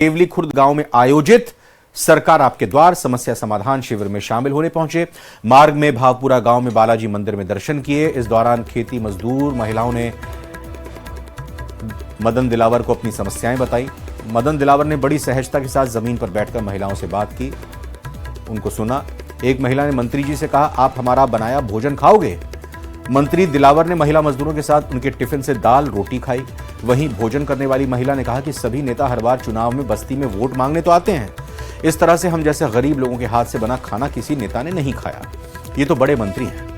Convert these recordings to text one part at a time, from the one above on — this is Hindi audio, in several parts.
केवली खुर्द गांव में आयोजित सरकार आपके द्वार समस्या समाधान शिविर में शामिल होने पहुंचे। मार्ग में भावपुरा गांव में बालाजी मंदिर में दर्शन किए। इस दौरान खेती मजदूर महिलाओं ने मदन दिलावर को अपनी समस्याएं बताई। मदन दिलावर ने बड़ी सहजता के साथ जमीन पर बैठकर महिलाओं से बात की, उनको सुना। एक महिला ने मंत्री जी से कहा, आप हमारा बनाया भोजन खाओगे? मंत्री दिलावर ने महिला मजदूरों के साथ उनके टिफिन से दाल रोटी खाई। वहीं भोजन करने वाली महिला ने कहा कि सभी नेता हर बार चुनाव में बस्ती में वोट मांगने तो आते हैं, इस तरह से हम जैसे गरीब लोगों के हाथ से बना खाना किसी नेता ने नहीं खाया। ये तो बड़े मंत्री हैं।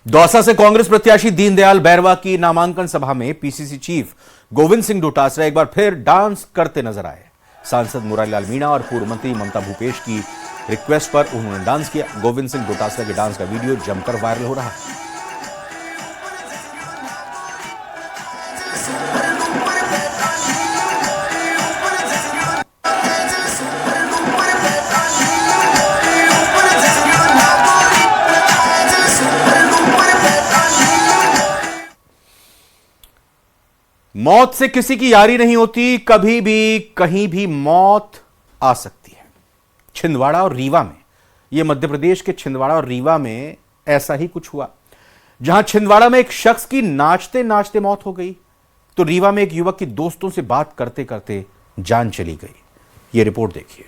दौसा से कांग्रेस प्रत्याशी दीनदयाल बैरवा की नामांकन सभा में पीसीसी चीफ गोविंद सिंह डोटासरा एक बार फिर डांस करते नजर आए। सांसद मुरारीलाल मीणा और पूर्व मंत्री ममता भूपेश की रिक्वेस्ट पर उन्होंने डांस किया। गोविंद सिंह डोटासरा के डांस का वीडियो जमकर वायरल हो रहा है। मौत से किसी की यारी नहीं होती, कभी भी कहीं भी मौत आ सकती है। छिंदवाड़ा और रीवा में, यह मध्य प्रदेश के छिंदवाड़ा और रीवा में ऐसा ही कुछ हुआ, जहां छिंदवाड़ा में एक शख्स की नाचते नाचते मौत हो गई, तो रीवा में एक युवक की दोस्तों से बात करते करते जान चली गई। यह रिपोर्ट देखिए।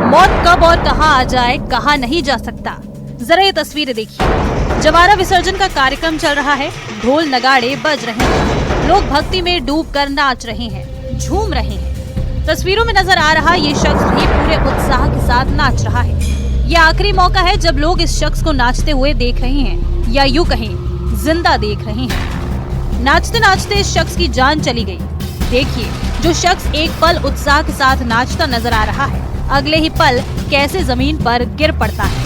मौत कब और कहां आ जाए कहा नहीं जा सकता। जरा ये तस्वीरें देखिए। जवारा विसर्जन का कार्यक्रम चल रहा है, ढोल नगाड़े बज रहे हैं, लोग भक्ति में डूबकर नाच रहे हैं, झूम रहे हैं। तस्वीरों में नजर आ रहा ये शख्स भी पूरे उत्साह के साथ नाच रहा है। ये आखिरी मौका है जब लोग इस शख्स को नाचते हुए देख रहे हैं, या यूं कहें जिंदा देख रहे हैं। नाचते नाचते इस शख्स की जान चली गई। देखिए, जो शख्स एक पल उत्साह के साथ नाचता नजर आ रहा है, अगले ही पल कैसे जमीन पर गिर पड़ता है।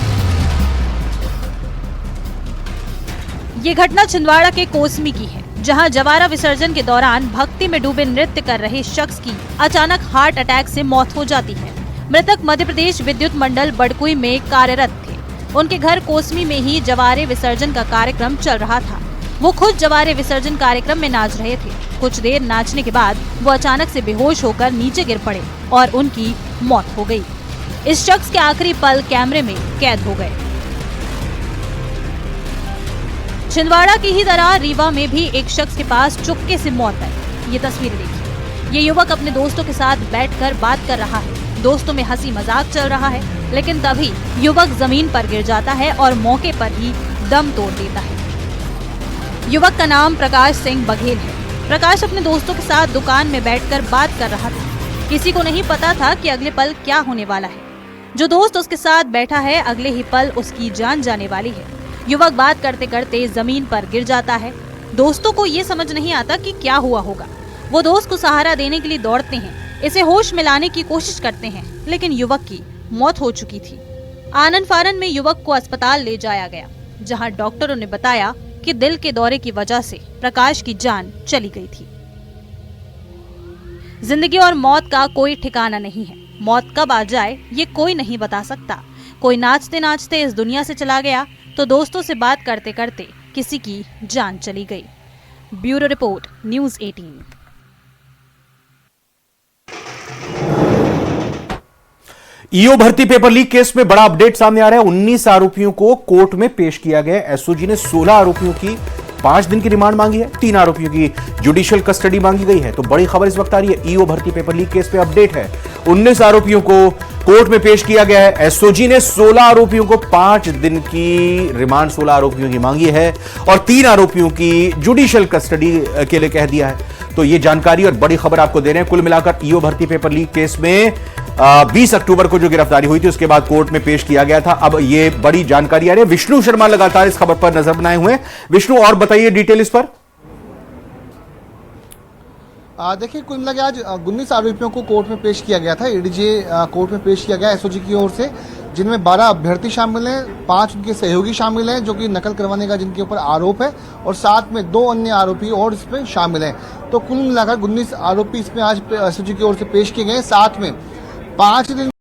ये घटना छिंदवाड़ा के कोसमी की है, जहां जवारा विसर्जन के दौरान भक्ति में डूबे नृत्य कर रहे शख्स की अचानक हार्ट अटैक से मौत हो जाती है। मृतक मध्य प्रदेश विद्युत मंडल बड़कुई में कार्यरत थे। उनके घर कोसमी में ही जवारे विसर्जन का कार्यक्रम चल रहा था। वो खुद जवारे विसर्जन कार्यक्रम में नाच रहे थे। कुछ देर नाचने के बाद वो अचानक से बेहोश होकर नीचे गिर पड़े और उनकी मौत हो गई। इस शख्स के आखिरी पल कैमरे में कैद हो गए। छिंदवाड़ा की ही तरह रीवा में भी एक शख्स के पास चुपके से मौत आई। ये तस्वीर देखिए। ये युवक अपने दोस्तों के साथ बैठकर बात कर रहा है। दोस्तों में हंसी मजाक चल रहा है, लेकिन तभी युवक जमीन पर गिर जाता है और मौके पर ही दम तोड़ देता है। युवक का नाम प्रकाश सिंह बघेल है। प्रकाश अपने दोस्तों के साथ दुकान में बैठकर बात कर रहा था। किसी को नहीं पता था कि अगले पल क्या होने वाला है। जो दोस्त उसके साथ बैठा है, अगले ही पल उसकी जान जाने वाली है। युवक बात करते करते जमीन पर गिर जाता है। दोस्तों को ये समझ नहीं आता कि क्या हुआ होगा। वो दोस्त को सहारा देने के लिए दौड़ते हैं, इसे होश में लाने की कोशिश करते हैं, लेकिन युवक की मौत हो चुकी थी। आनन फानन में युवक को अस्पताल ले जाया गया, जहाँ डॉक्टरों ने बताया कि दिल के दौरे की वजह से प्रकाश की जान चली गई थी। जिंदगी और मौत का कोई ठिकाना नहीं है। मौत कब आ जाए ये कोई नहीं बता सकता। कोई नाचते नाचते इस दुनिया से चला गया, तो दोस्तों से बात करते करते किसी की जान चली गई। Bureau report, news 18। ईओ भर्ती पेपर लीक केस में बड़ा अपडेट सामने आ रहा है। 19 आरोपियों को कोर्ट में पेश किया गया। एसओजी ने 16 आरोपियों की 5 दिन की रिमांड मांगी है। 3 आरोपियों की जुडिशियल कस्टडी मांगी गई है। तो बड़ी खबर इस वक्त आ रही है। ईओ भर्ती पेपर लीक केस पे अपडेट है। 19 आरोपियों को कोर्ट में पेश किया गया है। एसओजी ने 16 आरोपियों को 5 दिन की रिमांड 16 आरोपियों की मांगी है और 3 आरोपियों की जुडिशियल कस्टडी के लिए कह दिया है। तो ये जानकारी और बड़ी खबर आपको दे रहे हैं। कुल मिलाकर ईओ भर्ती पेपर लीक केस में 20 अक्टूबर को जो गिरफ्तारी हुई थी, उसके बाद कोर्ट में पेश किया गया था। अब ये बड़ी जानकारी आ रही है। विष्णु शर्मा लगातार इस खबर पर नजर बनाए हुए हैं। विष्णु, और बताइए डिटेल इस पर। देखिए, कुल मिला के आज 19 आरोपियों को कोर्ट में पेश किया गया था। एडीजे कोर्ट में पेश किया गया एसओजी की ओर से, जिनमें 12 अभ्यर्थी शामिल हैं, 5 उनके सहयोगी शामिल हैं जो कि नकल करवाने का जिनके ऊपर आरोप है, और साथ में 2 अन्य आरोपी और इसमें शामिल हैं। तो कुल मिलाकर 19 आरोपी इसमें आज एसओजी की ओर से पेश किए गए। साथ में 5 दिन